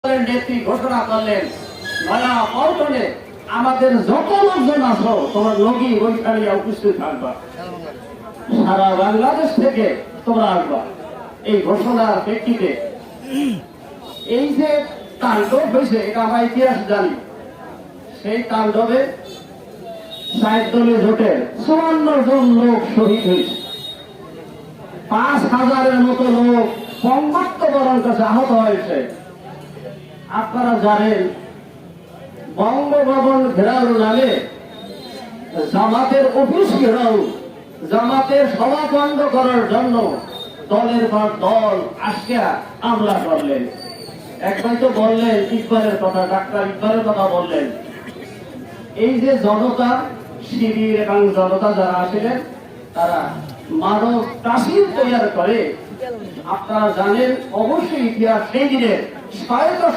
নেত্রী ঘোষণা করলেন নয়া পল্টনে আমাদের যত লোকজন আছো তোমার লগি ওইখানে উপস্থিত থাকবা, সারা বাংলাদেশ থেকে তোমরা আসবা। এই ঘোষণার প্রেক্ষিতে এই যে তাণ্ডব হয়েছে এটা আমরা ইতিহাস জানি। সেই তাণ্ডবে ৬০ দলীয় জোটের ৫৪ জন লোক শহীদ হয়েছে, ৫,০০০-এর মতো লোক পঙ্গত্ব বরণ কাছে আহত হয়েছে। আপনারা জানেন বঙ্গভবন ঘেরাও নামে জামাতের অফিস ঘেরাও, জামাতের সভা বন্ধ করার জন্য দলের পর দল আজকে হামলা করলেন। একবার তো বললেন ইকবালের কথা, ডাক্তার ইকবালের কথা বললেন। এই যে জনতা শিবির এবং জনতা যারা আসলেন তারা মানব তাসির তৈরি করে। আপনারা জানেন অবশ্যই ইতিহাস সেই দিনের